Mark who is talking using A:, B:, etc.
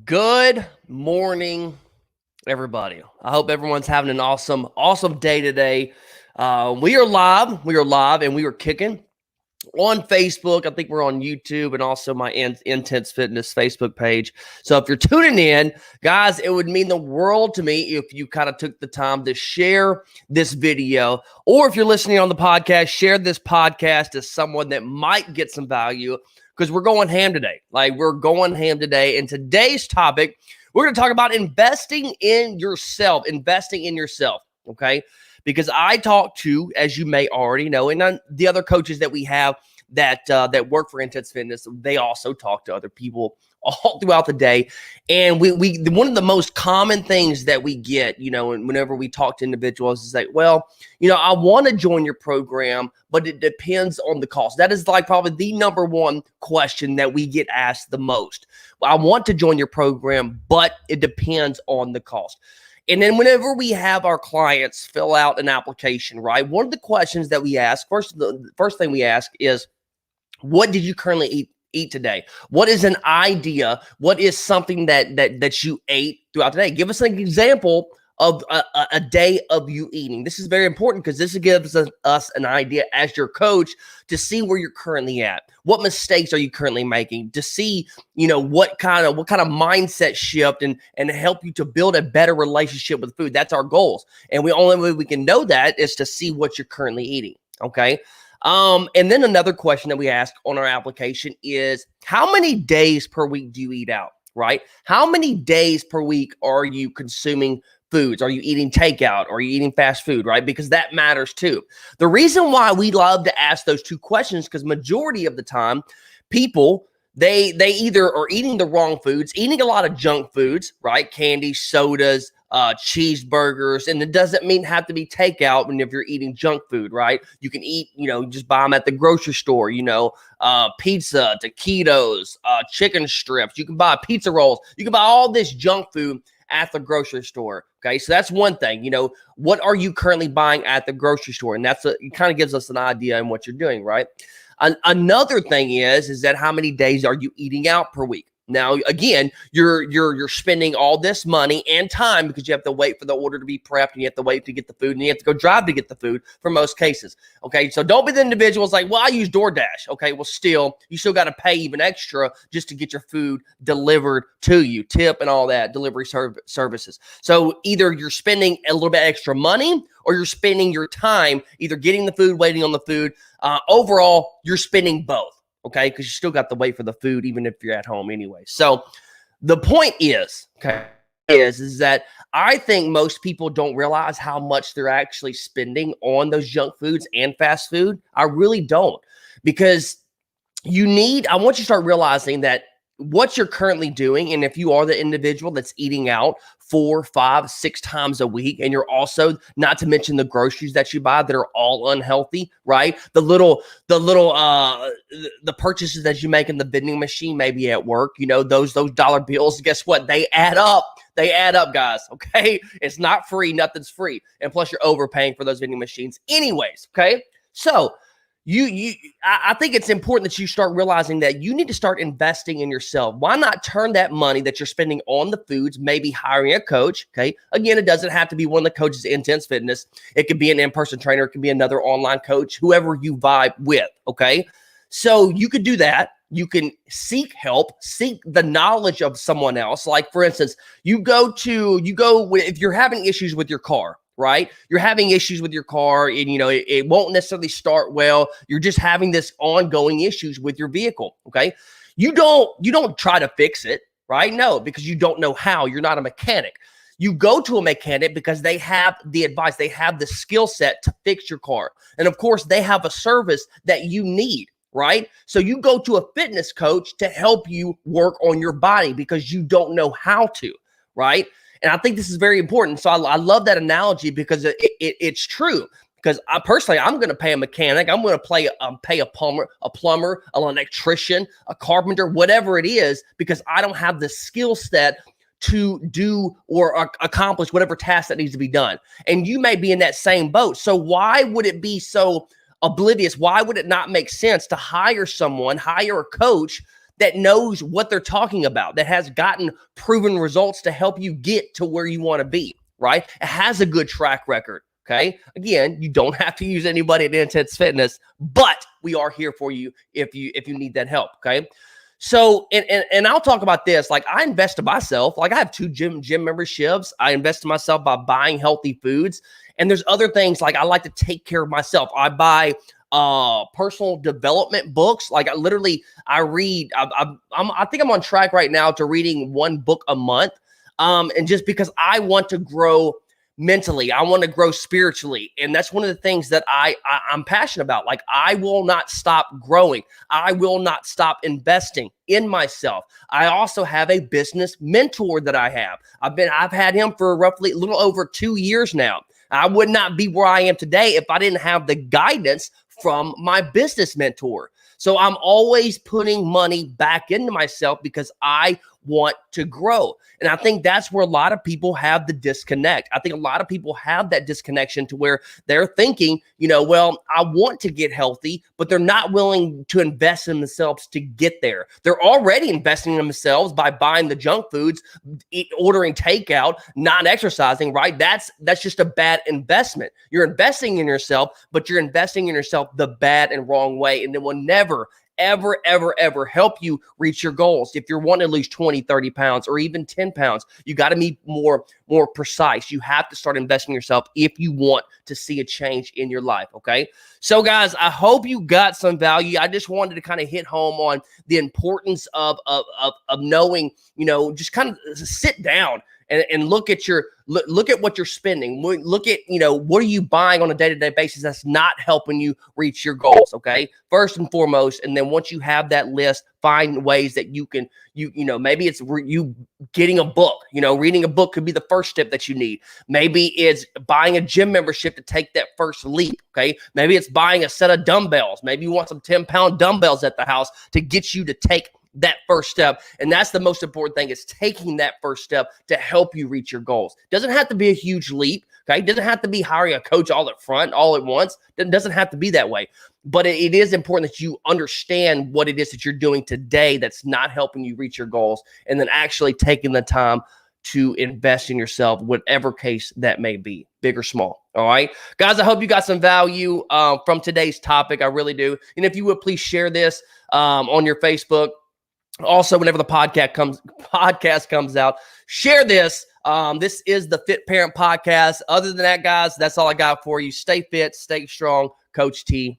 A: Good morning, everybody. I hope everyone's having an awesome day today. We are live. We are live, and we are kicking on Facebook. I think we're on YouTube and also my Intense Fitness Facebook page. So if you're tuning in, guys, it would mean the world to me if you kind of took the time to share this video, or if you're listening on the podcast, share this podcast to someone that might get some value. Because we're going ham today. We're going ham today. And today's topic, we're going to talk about investing in yourself. Okay? Because I talk to, as you may already know, and the other coaches that we have that work for Intense Fitness, they also talk to other people all throughout the day. And we one of the most common things that we get, and whenever we talk to individuals is like, well, I want to join your program, but it depends on the cost. That is probably the number one question that we get asked the most. Well, I want to join your program, but it depends on the cost. And then whenever we have our clients fill out an application, right, one of the questions that we ask, the first thing we ask is, what did you currently eat today? What is an idea? What is something that you ate throughout the day? Give us an example of a day of you eating. This is very important because this gives us an idea as your coach to see where you're currently at. What mistakes are you currently making? To see, what kind of mindset shift and help you to build a better relationship with food. That's our goals. And the only way we can know that is to see what you're currently eating. Okay. And then another question that we ask on our application is, how many days per week do you eat out, right? How many days per week are you consuming foods? Are you eating takeout? Are you eating fast food, right? Because that matters too. The reason why we love to ask those two questions, because majority of the time, people, they either are eating the wrong foods, eating a lot of junk foods, right? Candy, sodas, cheeseburgers, and it doesn't have to be takeout. And if you're eating junk food, right, you can eat, just buy them at the grocery store, pizza, taquitos, chicken strips. You can buy pizza rolls. You can buy all this junk food at the grocery store. Okay, so that's one thing. What are you currently buying at the grocery store? And it kind of gives us an idea on what you're doing, right? Another thing is that how many days are you eating out per week? Now, again, you're spending all this money and time because you have to wait for the order to be prepped, and you have to wait to get the food, and you have to go drive to get the food for most cases. Okay, so don't be the individuals like, well, I use DoorDash. Okay, well, you still got to pay even extra just to get your food delivered to you, tip and all that, delivery services. So either you're spending a little bit extra money, or you're spending your time either getting the food, waiting on the food. Overall, you're spending both. Okay, because you still got to wait for the food, even if you're at home anyway. So the point is, is that I think most people don't realize how much they're actually spending on those junk foods and fast food. I really don't, because I want you to start realizing that what you're currently doing, and if you are the individual that's eating out 4, 5, 6 times a week, and you're also, not to mention the groceries that you buy that are all unhealthy, right? The purchases that you make in the vending machine, maybe at work, those dollar bills, guess what? They add up. They add up, guys. Okay. It's not free. Nothing's free. And plus you're overpaying for those vending machines anyways. Okay. So I think it's important that you start realizing that you need to start investing in yourself. Why not turn that money that you're spending on the foods, maybe hiring a coach? Okay. Again, it doesn't have to be one of the coaches at Intense Fitness. It could be an in-person trainer. It could be another online coach, whoever you vibe with. Okay. So you could do that. You can seek help, seek the knowledge of someone else. Like, for instance, if you're having issues with your car, right? You're having issues with your car, and it won't necessarily start well. You're just having this ongoing issues with your vehicle. Okay. You don't try to fix it, right? No, because you don't know how. You're not a mechanic. You go to a mechanic because they have the advice, they have the skill set to fix your car. And of course, they have a service that you need, right? So you go to a fitness coach to help you work on your body because you don't know how to, right? And I think this is very important. So I love that analogy because it's true. Because I'm going to pay a mechanic. I'm going to pay a plumber, an electrician, a carpenter, whatever it is, because I don't have the skill set to do or accomplish whatever task that needs to be done. And you may be in that same boat. So why would it be so oblivious? Why would it not make sense to hire a coach that knows what they're talking about, that has gotten proven results to help you get to where you want to be, right? It has a good track record. Okay. Again, you don't have to use anybody at Intense Fitness, but we are here for you if you need that help. Okay. So, and I'll talk about this. Like, I invest in myself. Like, I have 2 gym memberships. I invest in myself by buying healthy foods. And there's other things, like I like to take care of myself. I buy personal development books. Like, I read. I think I'm on track right now to reading 1 book a month. And just because I want to grow mentally, I want to grow spiritually, and that's one of the things that I'm passionate about. Like, I will not stop growing. I will not stop investing in myself. I also have a business mentor that I have. I've had him for roughly a little over 2 years now. I would not be where I am today if I didn't have the guidance from my business mentor. So I'm always putting money back into myself because I want to grow. And I think that's where a lot of people have the disconnect. I think a lot of people have that disconnection to where they're thinking, well, I want to get healthy, but they're not willing to invest in themselves to get there. They're already investing in themselves by buying the junk foods, ordering takeout, not exercising, right? That's just a bad investment. You're investing in yourself, but you're investing in yourself the bad and wrong way. And it will never, ever help you reach your goals. If you're wanting to lose 20, 30 pounds or even 10 pounds, you got to be more precise. You have to start investing in yourself if you want to see a change in your life. Okay. So guys, I hope you got some value. I just wanted to kind of hit home on the importance of knowing, just kind of sit down and look at what you're spending. Look at, what are you buying on a day-to-day basis that's not helping you reach your goals. Okay. First and foremost. And then once you have that list, find ways that you can, maybe it's you getting a book, reading a book could be the first step that you need. Maybe it's buying a gym membership to take that first leap. Okay. Maybe it's buying a set of dumbbells. Maybe you want some 10-pound dumbbells at the house to get you to take that first step. And that's the most important thing, is taking that first step to help you reach your goals. Doesn't have to be a huge leap. Okay. Doesn't have to be hiring a coach all at front, all at once. It doesn't have to be that way. But it is important that you understand what it is that you're doing today that's not helping you reach your goals, and then actually taking the time to invest in yourself, whatever case that may be, big or small. All right, guys, I hope you got some value from today's topic. I really do. And if you would, please share this on your Facebook. Also, whenever the podcast comes out, share this. This is the Fit Parent Podcast. Other than that, guys, that's all I got for you. Stay fit, stay strong. Coach T